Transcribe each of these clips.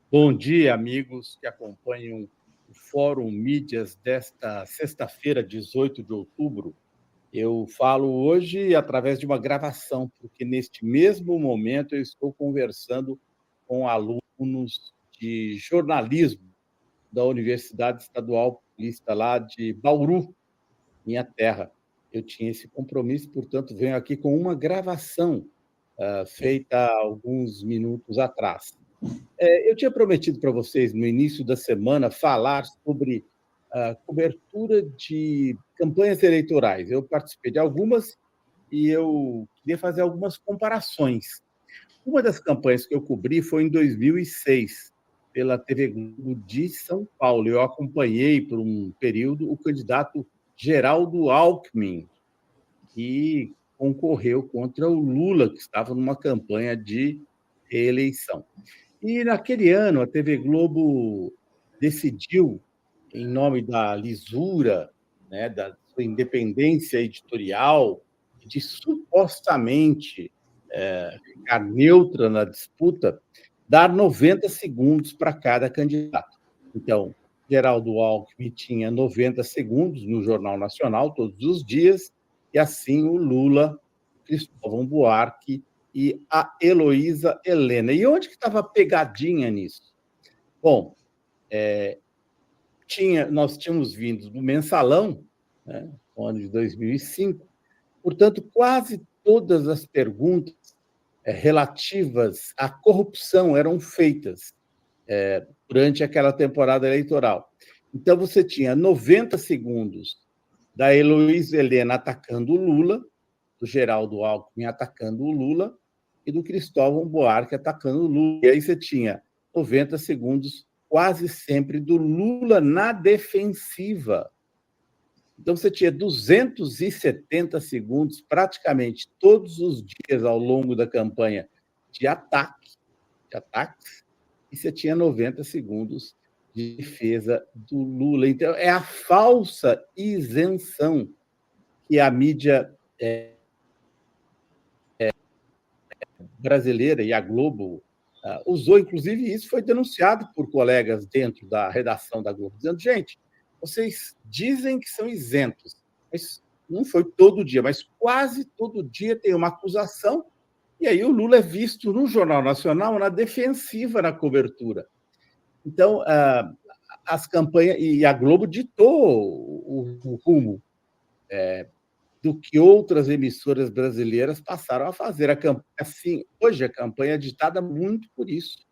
Bom dia, amigos que acompanham o Fórum Mídias desta sexta-feira, 18 de outubro. Eu falo hoje através de uma gravação, porque neste mesmo momento eu estou conversando com alunos de jornalismo da Universidade Estadual Paulista, lá de Bauru, minha terra. Eu tinha esse compromisso, portanto, venho aqui com uma gravação feita há alguns minutos atrás. Eu tinha prometido para vocês, no início da semana, falar sobre a cobertura de campanhas eleitorais. Eu participei de algumas e eu queria fazer algumas comparações. Uma das campanhas que eu cobri foi em 2006, pela TV Globo de São Paulo. Eu acompanhei, por um período, o candidato Geraldo Alckmin, que concorreu contra o Lula, que estava numa campanha de reeleição. E naquele ano, a TV Globo decidiu, em nome da lisura, né, da sua independência editorial, de supostamente ficar neutra na disputa, dar 90 segundos para cada candidato. Então, Geraldo Alckmin tinha 90 segundos no Jornal Nacional, todos os dias, e assim o Lula, Cristóvão Buarque e a Heloísa Helena. E onde que estava a pegadinha nisso? Bom, nós tínhamos vindo do Mensalão, né, no ano de 2005, portanto, quase todas as perguntas relativas à corrupção eram feitas durante aquela temporada eleitoral. Então, você tinha 90 segundos da Heloísa Helena atacando o Lula, do Geraldo Alckmin atacando o Lula e do Cristóvão Buarque atacando o Lula. E aí você tinha 90 segundos quase sempre do Lula na defensiva. Então, você tinha 270 segundos, praticamente todos os dias ao longo da campanha, de ataques, e você tinha 90 segundos de defesa do Lula. Então, é a falsa isenção que a mídia brasileira e a Globo usou. Inclusive, isso foi denunciado por colegas dentro da redação da Globo, dizendo: gente, vocês dizem que são isentos, mas não foi todo dia, mas quase todo dia tem uma acusação, e aí o Lula é visto no Jornal Nacional na defensiva na cobertura. Então, as campanhas, e a Globo ditou o rumo do que outras emissoras brasileiras passaram a fazer. Assim, hoje a campanha é ditada muito por isso.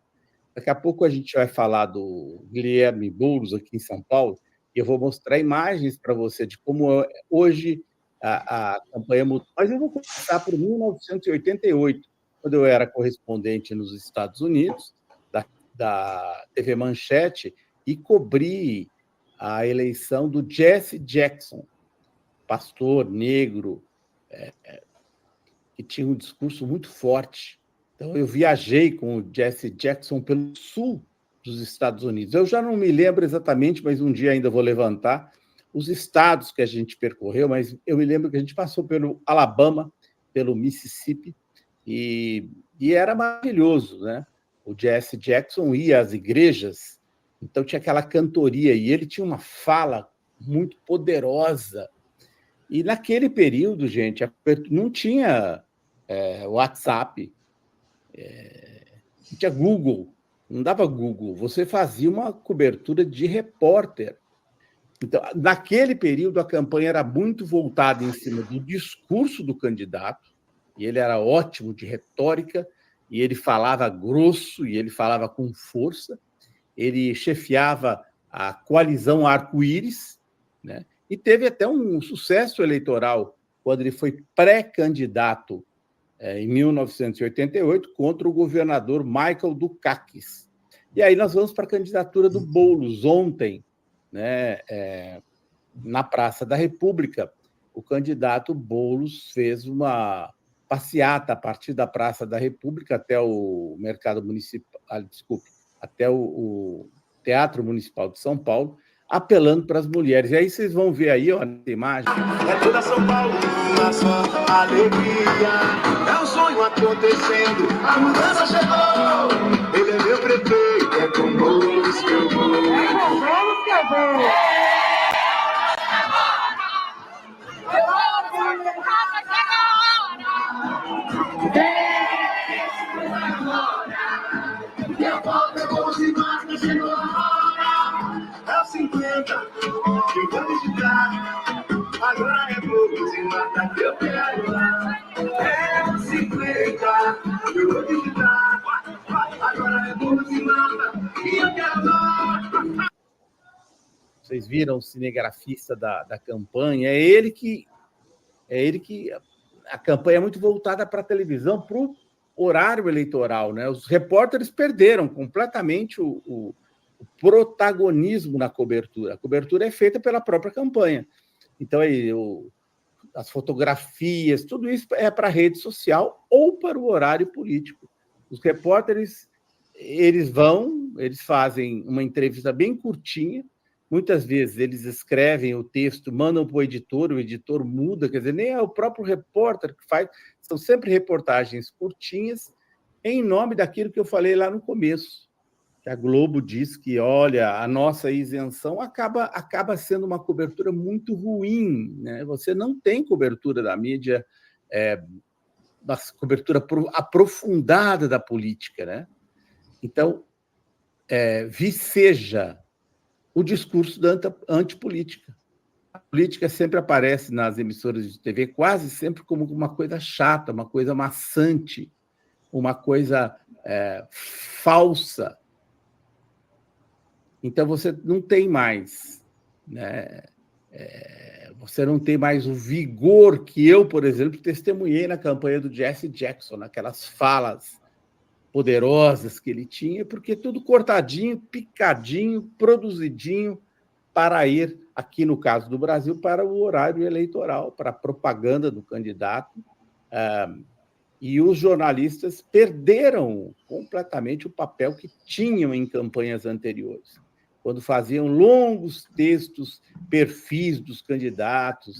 Daqui a pouco a gente vai falar do Guilherme Boulos aqui em São Paulo, e eu vou mostrar imagens para você de como hoje a campanha mudou. Mas eu vou começar por 1988, quando eu era correspondente nos Estados Unidos, da TV Manchete, e cobri a eleição do Jesse Jackson, pastor negro, que tinha um discurso muito forte. Então, eu viajei com o Jesse Jackson pelo sul dos Estados Unidos. Eu já não me lembro exatamente, mas um dia ainda vou levantar os estados que a gente percorreu, mas eu me lembro que a gente passou pelo Alabama, pelo Mississippi, e era maravilhoso, né? O Jesse Jackson ia às igrejas, então tinha aquela cantoria, e ele tinha uma fala muito poderosa. E naquele período, gente, não tinha WhatsApp, não tinha Google, não dava Google, você fazia uma cobertura de repórter. Então, naquele período, a campanha era muito voltada em cima do discurso do candidato, e ele era ótimo de retórica, e ele falava grosso, e ele falava com força, ele chefiava a coalizão Arco-Íris, né? E teve até um sucesso eleitoral quando ele foi pré-candidato em 1988 contra o governador Michael Dukakis. E aí nós vamos para a candidatura do Boulos. Ontem, né, na Praça da República, o candidato Boulos fez uma passeata a partir da Praça da República até o Mercado Municipal, até o Teatro Municipal de São Paulo, apelando para as mulheres. E aí vocês vão ver aí, ó, na imagem. É toda São Paulo, uma só alegria. É um sonho acontecendo, a mudança chegou. Ele é meu prefeito, é É com Boulos que eu vou. É com Boulos que eu vou. Eu volto com os irmãos que chegou a hora. É o 50 que eu vou digitar. Agora é pouco de mata que eu quero lá. É o 50 que eu vou digitar. Agora é pouco de mata que eu quero lá. Vocês viram o cinegrafista da campanha? É ele que a campanha é muito voltada para a televisão, para o horário eleitoral, né? Os repórteres perderam completamente o protagonismo na cobertura. A cobertura é feita pela própria campanha. Então, aí, as fotografias, tudo isso é para a rede social ou para o horário político. Os repórteres, eles fazem uma entrevista bem curtinha, muitas vezes eles escrevem o texto, mandam para o editor muda, quer dizer, nem é o próprio repórter que faz, são sempre reportagens curtinhas, em nome daquilo que eu falei lá no começo, que a Globo diz que, olha, a nossa isenção acaba sendo uma cobertura muito ruim, né? Você não tem cobertura da mídia, uma cobertura aprofundada da política, né? Então, viceja o discurso da antipolítica. A política sempre aparece nas emissoras de TV, quase sempre como uma coisa chata, uma coisa maçante, uma coisa falsa. Então, você não tem mais, né? Você não tem mais o vigor que eu, por exemplo, testemunhei na campanha do Jesse Jackson, naquelas falas poderosas que ele tinha, porque tudo cortadinho, picadinho, produzidinho para ir, aqui no caso do Brasil, para o horário eleitoral, para a propaganda do candidato. E os jornalistas perderam completamente o papel que tinham em campanhas anteriores, quando faziam longos textos, perfis dos candidatos,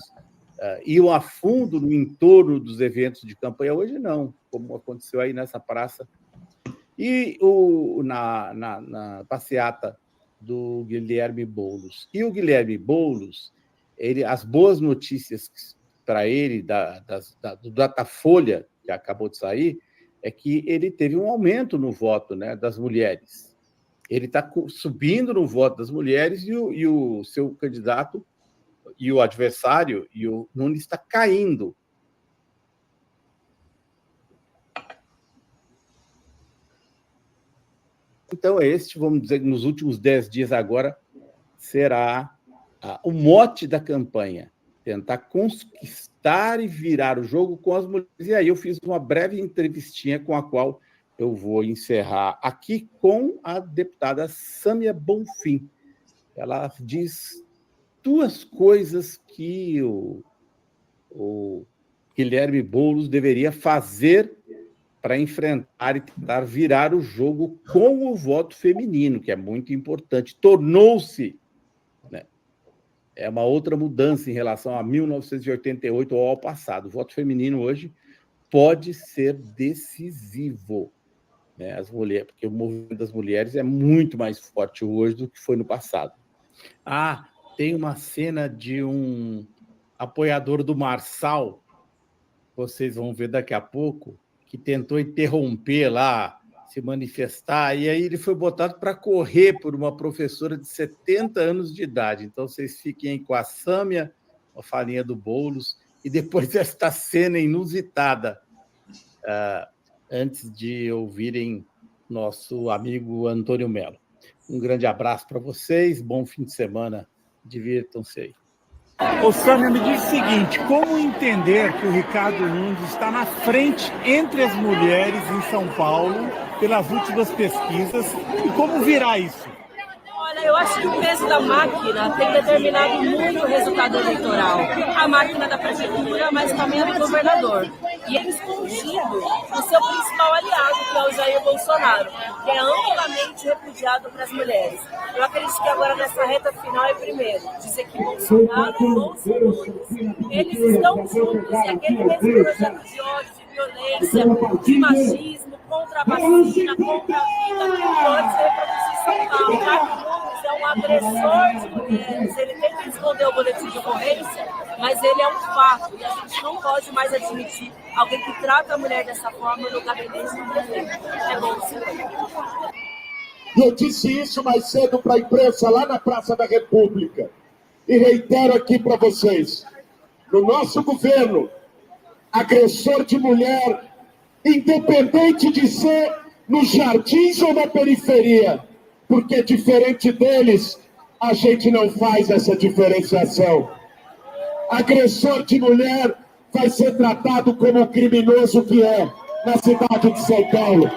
iam a fundo no entorno dos eventos de campanha. Hoje não, como aconteceu aí nessa praça. E na passeata do Guilherme Boulos. E o Guilherme Boulos, as boas notícias para ele, do Datafolha, que acabou de sair, é que ele teve um aumento no voto, né, das mulheres. Ele está subindo no voto das mulheres e o seu candidato, e o adversário, e o Nunes, está caindo. Então, vamos dizer, nos últimos 10 dias agora, será o mote da campanha, tentar conquistar e virar o jogo com as mulheres. E aí eu fiz uma breve entrevistinha com a qual eu vou encerrar aqui com a deputada Sâmia Bonfim. Ela diz 2 coisas que o Guilherme Boulos deveria fazer para enfrentar e tentar virar o jogo com o voto feminino, que é muito importante. Tornou-se, né, uma outra mudança em relação a 1988 ou ao passado. O voto feminino hoje pode ser decisivo, né, as mulheres, porque o movimento das mulheres é muito mais forte hoje do que foi no passado. Tem uma cena de um apoiador do Marçal, vocês vão ver daqui a pouco, que tentou interromper lá, se manifestar, e aí ele foi botado para correr por uma professora de 70 anos de idade. Então, vocês fiquem aí com a Sâmia, a falinha do Boulos, e depois esta cena inusitada, antes de ouvirem nosso amigo Antônio Melo. Um grande abraço para vocês, bom fim de semana, divirtam-se aí. Ô, Sâmia, me diz o seguinte, como entender que o Ricardo Nunes está na frente entre as mulheres em São Paulo, pelas últimas pesquisas, e como virar isso? Olha, eu acho que o peso da máquina tem determinado muito o resultado eleitoral. A máquina da prefeitura, mas também a do governador. E ele escondido o seu principal aliado, que é o Jair Bolsonaro, que é amplamente repudiado para as mulheres. Eu acredito que agora, nessa reta final, é primeiro dizer que Bolsonaro e Bolsonaro, eles estão juntos, e aquele mesmo projeto de ódio, de violência, de machismo, contra a vacina, contra a vida, não pode ser reproduzido. Marco Nunes é um agressor de mulheres. Ele tenta esconder o boletim de ocorrência, mas ele é um fato. E a gente não pode mais admitir alguém que trata a mulher dessa forma no gabinete do prefeito. É bom sim. E eu disse isso mais cedo para a imprensa lá na Praça da República. E reitero aqui para vocês. No nosso governo, agressor de mulher, independente de ser nos jardins ou na periferia, porque diferente deles, a gente não faz essa diferenciação. Agressor de mulher vai ser tratado como o criminoso que é na cidade de São Paulo.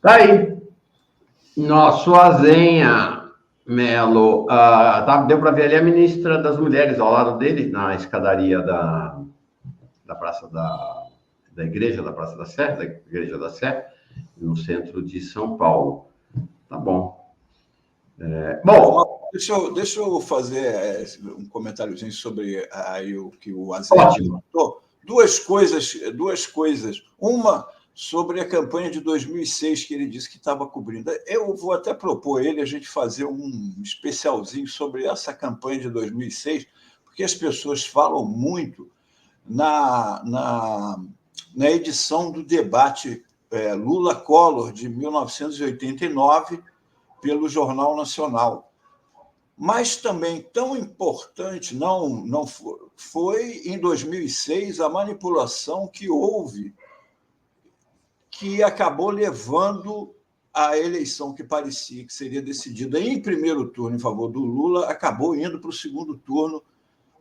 Tá aí. Nosso Azenha Melo. Deu para ver ali a ministra das Mulheres ao lado dele, na escadaria da Praça da Igreja, da Praça da Sé, da Igreja da Sé, no centro de São Paulo. Tá bom. Deixa eu fazer um comentáriozinho sobre aí o que o Azenha comentou. Duas coisas. Uma sobre a campanha de 2006, que ele disse que estava cobrindo. Eu vou até propor a gente fazer um especialzinho sobre essa campanha de 2006, porque as pessoas falam muito na edição do debate Lula-Collor, de 1989, pelo Jornal Nacional. Mas também tão importante não foi, em 2006, a manipulação que houve, que acabou levando a eleição que parecia que seria decidida em primeiro turno em favor do Lula, acabou indo para o segundo turno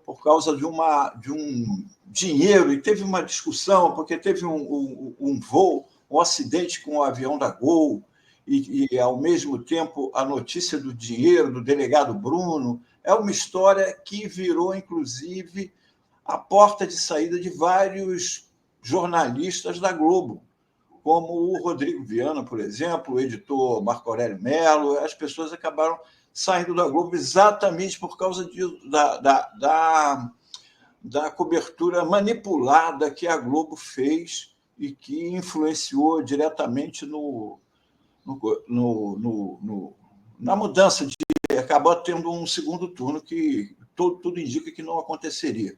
por causa de um dinheiro, e teve uma discussão, porque teve um voo, um acidente com o avião da Gol, e, ao mesmo tempo, a notícia do dinheiro do delegado Bruno. É uma história que virou, inclusive, a porta de saída de vários jornalistas da Globo, como o Rodrigo Viana, por exemplo, o editor Marco Aurélio Mello. As pessoas acabaram saindo da Globo exatamente por causa da cobertura manipulada que a Globo fez e que influenciou diretamente na mudança de... Acabou tendo um segundo turno que tudo indica que não aconteceria.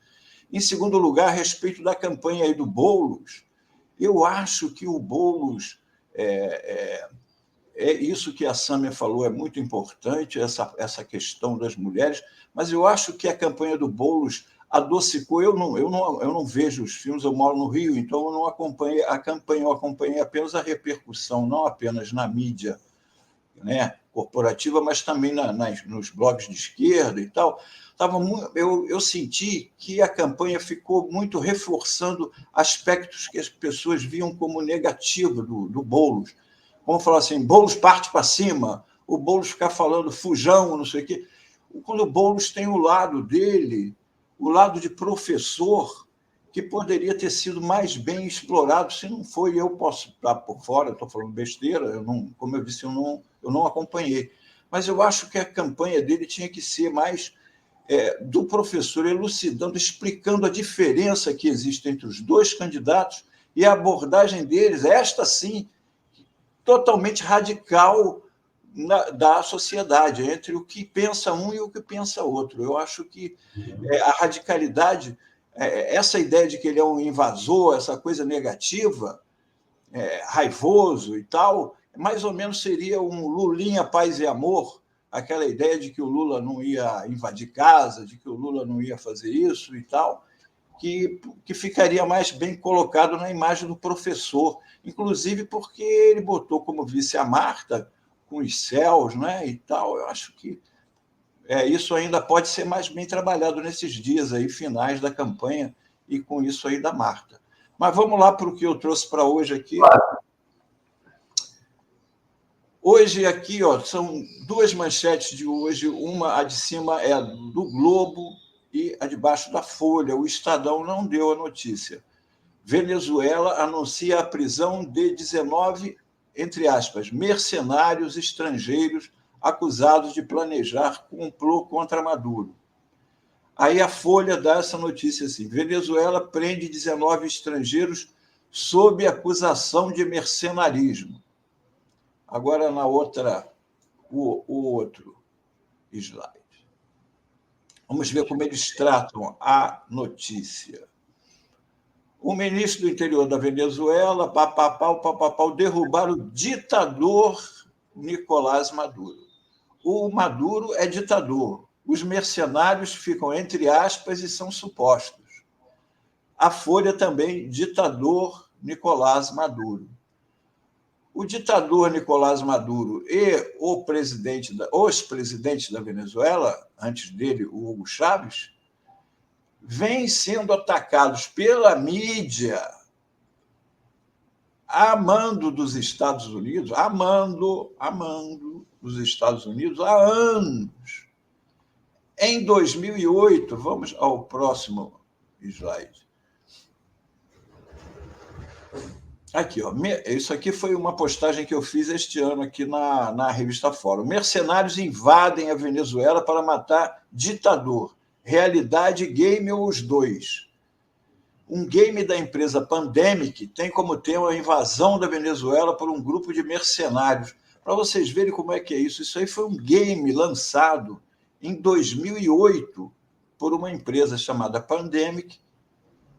Em segundo lugar, a respeito da campanha aí do Boulos, eu acho que o Boulos... isso que a Sâmia falou é muito importante, essa questão das mulheres, mas eu acho que a campanha do Boulos adocicou. Eu não vejo os filmes, eu moro no Rio, então eu não acompanhei a campanha, eu acompanhei apenas a repercussão, não apenas na mídia, né, corporativa, mas também nos blogs de esquerda e tal. Eu senti que a campanha ficou muito reforçando aspectos que as pessoas viam como negativo do Boulos. Vamos falar assim, Boulos parte para cima, o Boulos ficar falando fujão, não sei o quê. Quando o Boulos tem o lado dele, o lado de professor, que poderia ter sido mais bem explorado. Se não foi, eu posso estar por fora, estou falando besteira, como eu disse, eu não acompanhei. Mas eu acho que a campanha dele tinha que ser mais do professor, elucidando, explicando a diferença que existe entre os dois candidatos e a abordagem deles, esta sim, totalmente radical da sociedade, entre o que pensa um e o que pensa outro. Eu acho que a radicalidade, essa ideia de que ele é um invasor, essa coisa negativa, raivoso e tal, mais ou menos seria um Lulinha, paz e amor, aquela ideia de que o Lula não ia invadir casa, de que o Lula não ia fazer isso e tal, que ficaria mais bem colocado na imagem do professor, inclusive porque ele botou como vice a Marta, com os céus, né, e tal. Eu acho que isso ainda pode ser mais bem trabalhado nesses dias aí, finais da campanha, e com isso aí da Marta. Mas vamos lá para o que eu trouxe para hoje aqui. Hoje, aqui, ó, são duas manchetes de hoje. Uma, a de cima, é do Globo e a de baixo da Folha. O Estadão não deu a notícia. Venezuela anuncia a prisão de 19, entre aspas, mercenários estrangeiros acusados de planejar complô contra Maduro. Aí a Folha dá essa notícia assim: Venezuela prende 19 estrangeiros sob acusação de mercenarismo. Agora, na outra, o outro slide. Vamos ver como eles tratam a notícia. O ministro do interior da Venezuela, papapau, derrubar o ditador Nicolás Maduro. O Maduro é ditador. Os mercenários ficam entre aspas e são supostos. A Folha também, ditador Nicolás Maduro. O ditador Nicolás Maduro e os presidentes da Venezuela, antes dele, o Hugo Chávez, vêm sendo atacados pela mídia, amando dos Estados Unidos, amando dos Estados Unidos há anos. Em 2008, vamos ao próximo slide. Aqui, ó, isso aqui foi uma postagem que eu fiz este ano aqui na revista Fórum. Mercenários invadem a Venezuela para matar ditador. Realidade, game ou os dois? Um game da empresa Pandemic tem como tema a invasão da Venezuela por um grupo de mercenários. Para vocês verem como é que é isso. Isso aí foi um game lançado em 2008 por uma empresa chamada Pandemic,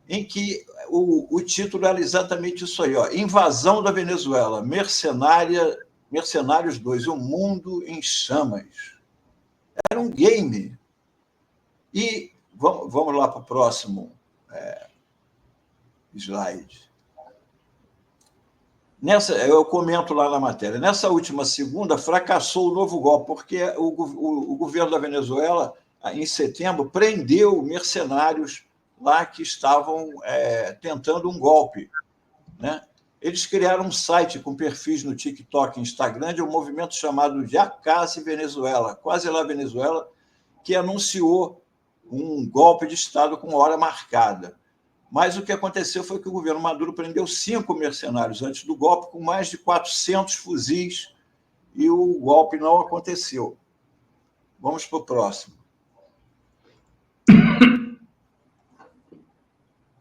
em que o título era exatamente isso aí, ó, Invasão da Venezuela, Mercenários 2, o mundo em chamas. Era um game. E vamos lá para o próximo slide. Eu comento lá na matéria. Nessa última segunda, fracassou o novo golpe, porque o governo da Venezuela, em setembro, prendeu mercenários lá que estavam tentando um golpe, né? Eles criaram um site com perfis no TikTok e Instagram de um movimento chamado Ya Casi Venezuela, Quase lá Venezuela, que anunciou um golpe de Estado com hora marcada. Mas o que aconteceu foi que o governo Maduro prendeu 5 mercenários antes do golpe, com mais de 400 fuzis, e o golpe não aconteceu. Vamos para o próximo.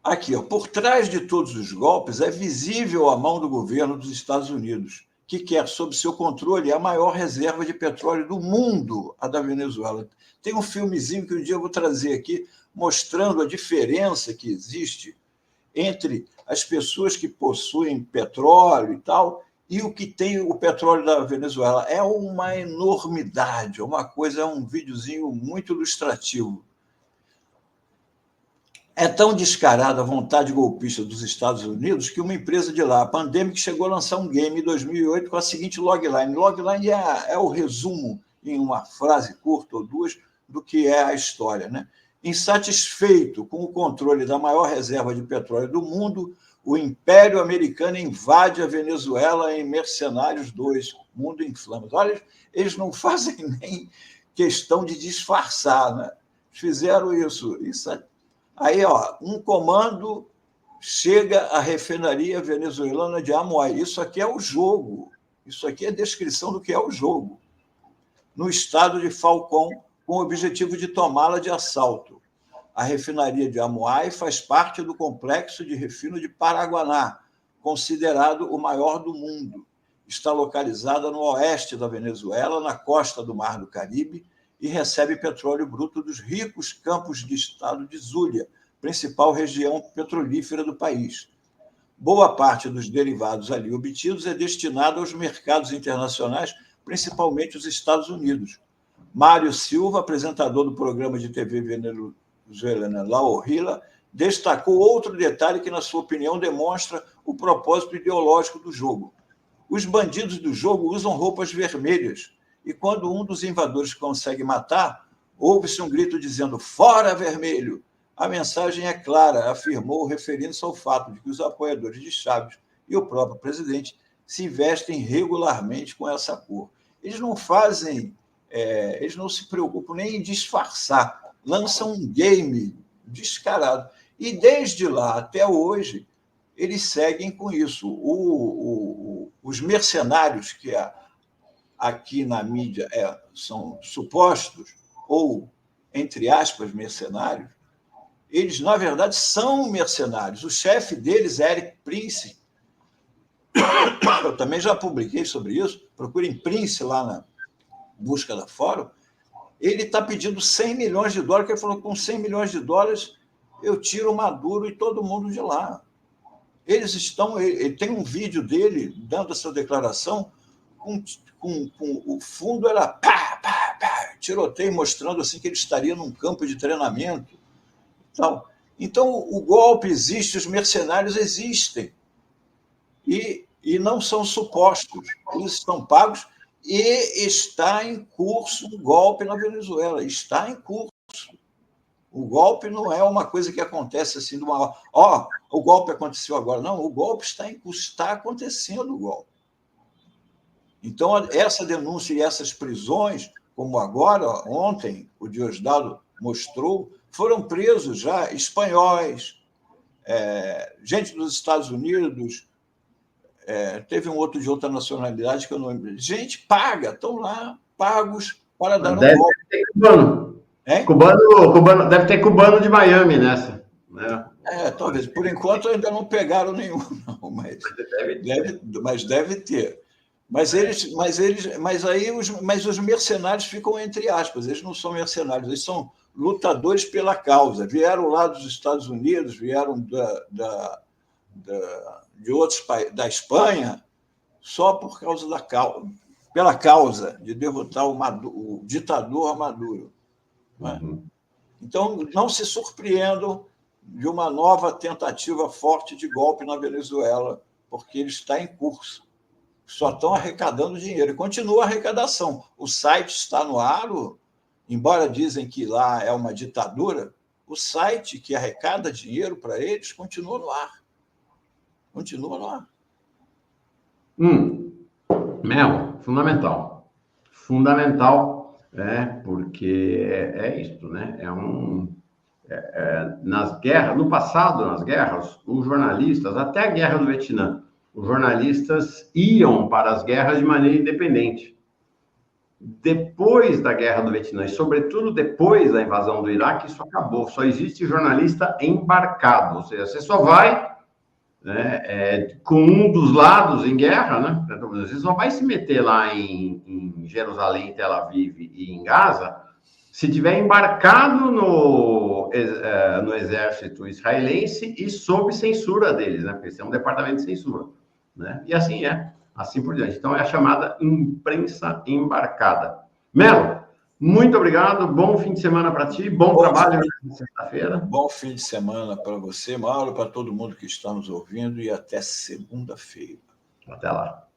Aqui, ó, por trás de todos os golpes, é visível a mão do governo dos Estados Unidos, que quer, sob seu controle, a maior reserva de petróleo do mundo, a da Venezuela. Tem um filmezinho que um dia eu vou trazer aqui, mostrando a diferença que existe entre as pessoas que possuem petróleo e tal, e o que tem o petróleo da Venezuela. É uma enormidade, é um videozinho muito ilustrativo. É tão descarada a vontade golpista dos Estados Unidos que uma empresa de lá, a Pandemic, chegou a lançar um game em 2008 com a seguinte logline. Logline é o resumo, em uma frase curta ou duas, do que é a história, né? Insatisfeito com o controle da maior reserva de petróleo do mundo, o Império Americano invade a Venezuela em Mercenários 2, Mundo em Flamas. Olha, eles não fazem nem questão de disfarçar, né? Fizeram isso. Aí, ó, um comando chega à refinaria venezuelana de Amoy. Isso aqui é o jogo. Isso aqui é a descrição do que é o jogo. No estado de Falcón, com o objetivo de tomá-la de assalto. A refinaria de Amoy faz parte do complexo de refino de Paraguaná, considerado o maior do mundo. Está localizada no oeste da Venezuela, na costa do Mar do Caribe, e recebe petróleo bruto dos ricos campos de estado de Zulia, principal região petrolífera do país. Boa parte dos derivados ali obtidos é destinada aos mercados internacionais, principalmente os Estados Unidos. Mário Silva, apresentador do programa de TV venezuelana La Horrila, destacou outro detalhe que, na sua opinião, demonstra o propósito ideológico do jogo. Os bandidos do jogo usam roupas vermelhas, e quando um dos invadores consegue matar, ouve-se um grito dizendo "Fora vermelho!". A mensagem é clara, afirmou, referindo-se ao fato de que os apoiadores de Chávez e o próprio presidente se vestem regularmente com essa cor. Eles não fazem, eles não se preocupam nem em disfarçar, lançam um game descarado. E desde lá até hoje, eles seguem com isso. Os mercenários, que aqui na mídia são supostos, ou, entre aspas, mercenários, eles, na verdade, são mercenários. O chefe deles, Eric Prince, eu também já publiquei sobre isso, procurem Prince lá na busca da Fórum, ele está pedindo $100 milhões, que ele falou que com $100 milhões eu tiro o Maduro e todo mundo de lá. Eles estão... Ele tem um vídeo dele dando essa declaração com o fundo era pá, pá, pá, tiroteio, mostrando assim que ele estaria num campo de treinamento. Então, o golpe existe, os mercenários existem. E não são supostos. Eles estão pagos e está em curso um golpe na Venezuela. Está em curso. O golpe não é uma coisa que acontece assim de uma hora. O golpe aconteceu agora. Não, o golpe está em curso. Está acontecendo o golpe. Então, essa denúncia e essas prisões, como agora, ontem, o Diosdado mostrou, foram presos já espanhóis, gente dos Estados Unidos, teve um outro de outra nacionalidade que eu não lembro. Gente paga, estão lá, pagos para dar um golpe. Deve ter cubano. Cubano. Deve ter cubano de Miami nessa. Né? Talvez. Por enquanto ainda não pegaram nenhum, não, mas deve ter. Mas os mercenários ficam entre aspas, eles não são mercenários, eles são lutadores pela causa. Vieram lá dos Estados Unidos, vieram de outros países, da Espanha, só por causa pela causa de derrotar o ditador Maduro. Né? Então, não se surpreendam de uma nova tentativa forte de golpe na Venezuela, porque ele está em curso. Só estão arrecadando dinheiro. E continua a arrecadação. O site está no ar, embora dizem que lá é uma ditadura, o site que arrecada dinheiro para eles continua no ar. Continua no ar. Melo, fundamental. Fundamental, porque é isto, né? Nas guerras, no passado, nas guerras, os jornalistas, até a Guerra do Vietnã, os jornalistas iam para as guerras de maneira independente. Depois da Guerra do Vietnã, e sobretudo depois da invasão do Iraque, isso acabou. Só existe jornalista embarcado, ou seja, você só vai com um dos lados em guerra, né? Você só vai se meter lá em Jerusalém, Tel Aviv e em Gaza se tiver embarcado no exército israelense e sob censura deles, né? Porque esse é um departamento de censura. Né? E assim por diante. Então, é a chamada imprensa embarcada. Melo, muito obrigado, bom fim de semana para ti, bom trabalho na sexta-feira. Bom fim de semana para você, Mauro, para todo mundo que está nos ouvindo e até segunda-feira. Até lá.